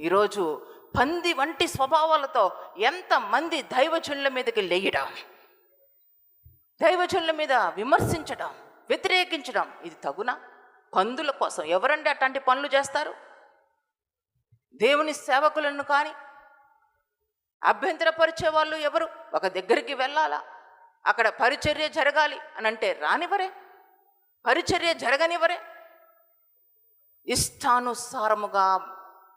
ఈరోజు పంది వంటి స్వభావాలతో ఎంతమంది దైవజనుల మీదకి లేయడం, దైవజనుల మీద విమర్శించడం, వ్యతిరేకించడం, ఇది తగునా? పందుల కోసం ఎవరండి అట్లాంటి పనులు చేస్తారు? దేవుని సేవకులను కానీ అభ్యంతరపరిచే వాళ్ళు ఎవరు? ఒక దగ్గరికి వెళ్ళాలా, అక్కడ పరిచర్య జరగాలి అని అంటే రానివరే, పరిచర్య జరగనివరే. ఇష్టానుసారముగా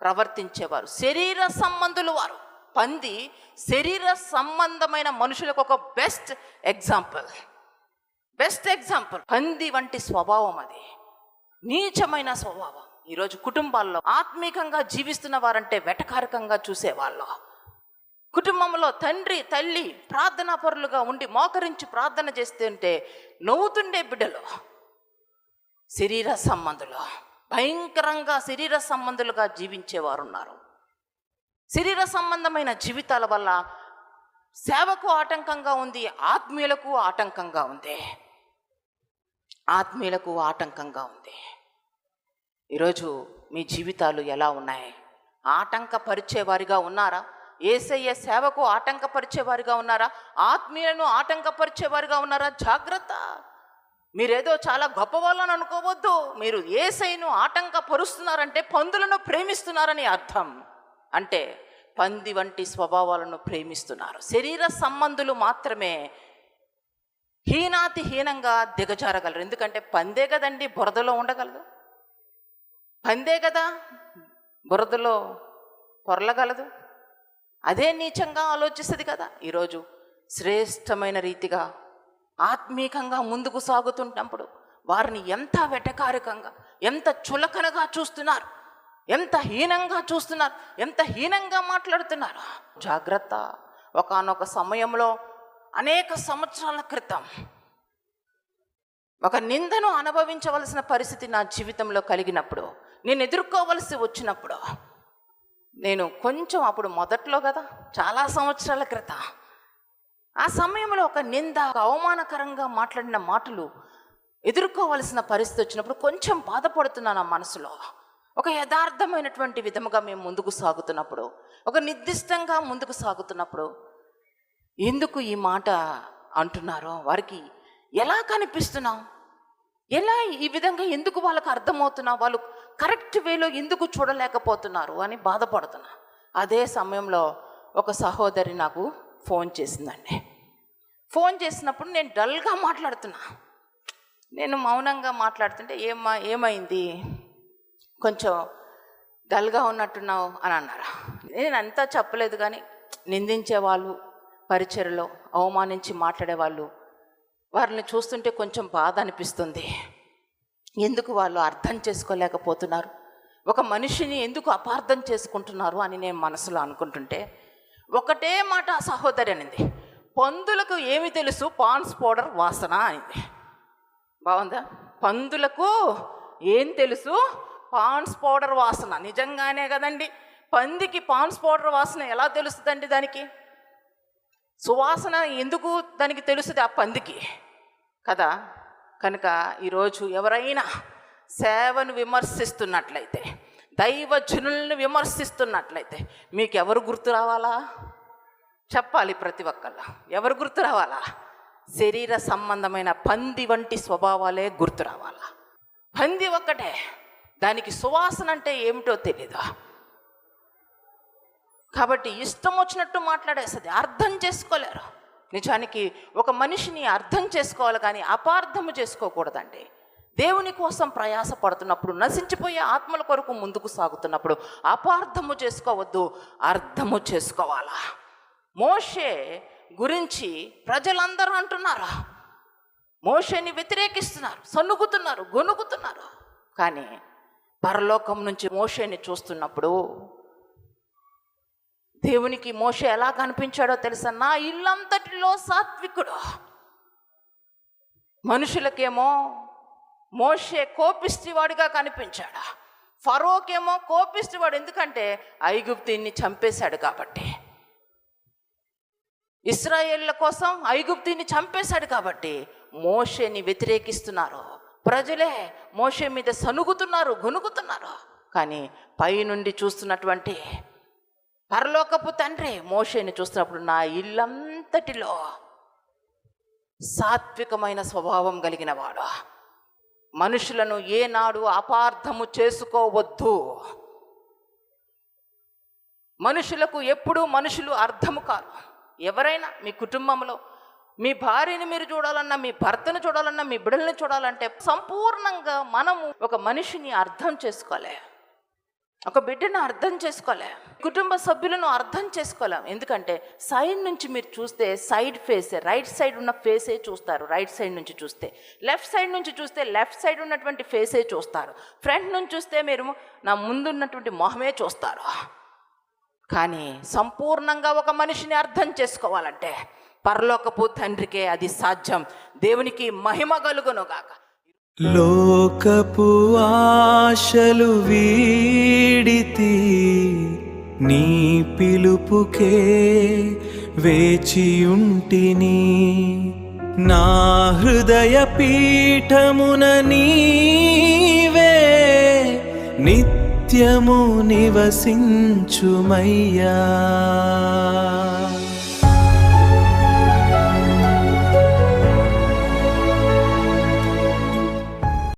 ప్రవర్తించేవారు, శరీర సంబంధులు వారు. పంది శరీర సంబంధమైన మనుషులకు ఒక బెస్ట్ ఎగ్జాంపుల్. పంది వంటి స్వభావం, అది నీచమైన స్వభావం. ఈరోజు కుటుంబాల్లో ఆత్మీకంగా జీవిస్తున్న వారంటే వెటకారకంగా చూసేవాళ్ళు. కుటుంబంలో తండ్రి తల్లి ప్రార్థనా పరులుగా ఉండి మోకరించి ప్రార్థన చేస్తుంటే నవ్వుతుండే బిడ్డలు శరీర సంబంధులు, భయంకరంగా శరీర సంబంధులుగా జీవించేవారు ఉన్నారు. శరీర సంబంధమైన జీవితాల వల్ల సేవకు ఆటంకంగా ఉంది, ఆత్మీయులకు ఆటంకంగా ఉంది. ఈరోజు మీ జీవితాలు ఎలా ఉన్నాయి? ఆటంకపరిచేవారిగా ఉన్నారా? యేసయ్య సేవకు ఆటంకపరిచేవారిగా ఉన్నారా? ఆత్మీయులను ఆటంకపరిచేవారిగా ఉన్నారా? జాగ్రత్త. మీరేదో చాలా గొప్పవాళ్ళని అనుకోవద్దు. మీరు యేసయ్యను ఆటంకపరుస్తున్నారంటే పందులను ప్రేమిస్తున్నారని అర్థం. అంటే పంది వంటి స్వభావాలను ప్రేమిస్తున్నారు. శరీర సంబంధులు మాత్రమే హీనంగా దిగజారగలరు. ఎందుకంటే పందే కదండి బురదలో ఉండగలదు, పందే కదా బురదలో పొరలగలదు, అదే నీచంగా ఆలోచిస్తుంది కదా. ఈరోజు శ్రేష్టమైన రీతిగా ఆత్మీకంగా ముందుకు సాగుతున్నప్పుడు వారిని ఎంత వెటకారకంగా, ఎంత చులకనగా చూస్తున్నారు, ఎంత హీనంగా చూస్తున్నారు, ఎంత హీనంగా మాట్లాడుతున్నారు. జాగ్రత్త. ఒకానొక సమయంలో అనేక సంవత్సరాల క్రితం ఒక నిందను అనుభవించవలసిన పరిస్థితి నా జీవితంలో కలిగినప్పుడు, నేను ఎదుర్కోవలసి వచ్చినప్పుడు, నేను కొంచెం అప్పుడు మొదట్లో కదా, చాలా సంవత్సరాల క్రితం, ఆ సమయంలో ఒక నింద, అవమానకరంగా మాట్లాడిన మాటలు ఎదుర్కోవలసిన పరిస్థితి వచ్చినప్పుడు కొంచెం బాధపడుతున్నాను. ఆ మనసులో ఒక యథార్థమైనటువంటి విధముగా మేము ముందుకు సాగుతున్నప్పుడు, ఒక నిర్దిష్టంగా ముందుకు సాగుతున్నప్పుడు ఎందుకు ఈ మాట అంటున్నారో, వారికి ఎలా కనిపిస్తున్నాం, ఎలా ఈ విధంగా ఎందుకు వాళ్ళకు అర్థమవుతున్నా, వాళ్ళు కరెక్ట్ వేలో ఎందుకు చూడలేకపోతున్నారు అని బాధపడుతున్నా. అదే సమయంలో ఒక సహోదరి నాకు ఫోన్ చేసిందండి. ఫోన్ చేసినప్పుడు నేను డల్గా మాట్లాడుతున్నా. నేను మౌనంగా మాట్లాడుతుంటే ఏమైంది, కొంచెం డల్గా ఉన్నట్టున్నావు అని అన్నారు. నేను అంతా చెప్పలేదు, కానీ నిందించేవాళ్ళు, పరిచర్యలో అవమానించి మాట్లాడేవాళ్ళు, వారిని చూస్తుంటే కొంచెం బాధ అనిపిస్తుంది. ఎందుకు వాళ్ళు అర్థం చేసుకోలేకపోతున్నారు, ఒక మనిషిని ఎందుకు అపార్థం చేసుకుంటున్నారు అని నేను మనసులో అనుకుంటుంటే ఒకటే మాట ఆ సహోదరి అనింది, పందులకు ఏమి తెలుసు పాన్స్ పౌడర్ వాసన అనింది. బాగుందా? పందులకు ఏం తెలుసు పాన్స్ పౌడర్ వాసన. నిజంగానే కదండి, పందికి పాన్స్ పౌడర్ వాసన ఎలా తెలుస్తుందండి? దానికి సువాసన ఎందుకు దానికి తెలుస్తుంది? ఆ పందికి కదా. కనుక ఈరోజు ఎవరైనా సేవను విమర్శిస్తున్నట్లయితే, దైవజనులను విమర్శిస్తున్నట్లయితే మీకు ఎవరు గుర్తు రావాలా? చెప్పాలి ప్రతి ఒక్కళ్ళు. ఎవరు గుర్తు రావాలా? శరీర సంబంధమైన పంది వంటి స్వభావాలే గుర్తు రావాలా. పంది ఒక్కటే, దానికి సువాసన అంటే ఏమిటో తెలీదా. కాబట్టి ఇష్టం వచ్చినట్టు మాట్లాడేస్తుంది, అర్థం చేసుకోలేరు. నిజానికి ఒక మనిషిని అర్థం చేసుకోవాలి కానీ అపార్థము చేసుకోకూడదండి. దేవుని కోసం ప్రయాస పడుతున్నప్పుడు, నశించిపోయే ఆత్మల కొరకు ముందుకు సాగుతున్నప్పుడు అపార్థము చేసుకోవద్దు, అర్థము చేసుకోవాలా. మోషే గురించి ప్రజలందరూ అంటున్నారు, మోషేని వ్యతిరేకిస్తున్నారు, సన్నుగుతున్నారు, గొనుగుతున్నారు. కానీ పరలోకం నుంచి మోషేని చూస్తున్నప్పుడు దేవునికి మోషే ఎలా కనిపించాడో తెలుసా? నా ఇల్లంతటిలో సాత్వికుడు. మనుషులకేమో మోషే కోపిష్టివాడిగా కనిపించాడు, ఫరోకేమో కోపిష్టివాడు, ఎందుకంటే ఐగుప్తీని చంపేశాడు కాబట్టి. ఇశ్రాయేళ్ల కోసం ఐగుప్తీని చంపేశాడు కాబట్టి మోషేని వ్యతిరేకిస్తున్నారు. ప్రజలే మోషే మీద సనుగుతున్నారు, గొనుగుతున్నారు. కానీ పైనుండి చూస్తున్నటువంటి పరలోకపు తండ్రి మోషేని చూస్తున్నప్పుడు నా ఇల్లంతటిలో సాత్వికమైన స్వభావం కలిగిన వాడు, మనుషులను ఏనాడు అపార్థము చేసుకోవద్దు, మనుషులకు ఎప్పుడూ మనుషులు అర్థము కాదు. ఎవరైనా మీ కుటుంబంలో మీ భార్యని మీరు చూడాలన్నా, మీ భర్తను చూడాలన్నా, మీ బిడ్డల్ని చూడాలంటే సంపూర్ణంగా మనము ఒక మనిషిని అర్థం చేసుకోలే, ఒక బిడ్డను అర్థం చేసుకోలే, కుటుంబ సభ్యులను అర్థం చేసుకోలేం. ఎందుకంటే సైడ్ నుంచి మీరు చూస్తే సైడ్ ఫేసే, రైట్ సైడ్ ఉన్న ఫేసే చూస్తారు, రైట్ సైడ్ నుంచి చూస్తే, లెఫ్ట్ సైడ్ నుంచి చూస్తే లెఫ్ట్ సైడ్ ఉన్నటువంటి ఫేసే చూస్తారు, ఫ్రంట్ నుంచి చూస్తే మీరు నా ముందున్నటువంటి మొహమే చూస్తారు. కానీ సంపూర్ణంగా ఒక మనిషిని అర్థం చేసుకోవాలంటే పరలోకపు తండ్రికే అది సాధ్యం. దేవునికి మహిమ కలుగునుగాక. లోకపు ఆశలు వీడితి, నీ పిలుపుకే వేచియుంటిని. నా హృదయ పీఠమున నీవే నిత్యము నివసించుమయ్యా.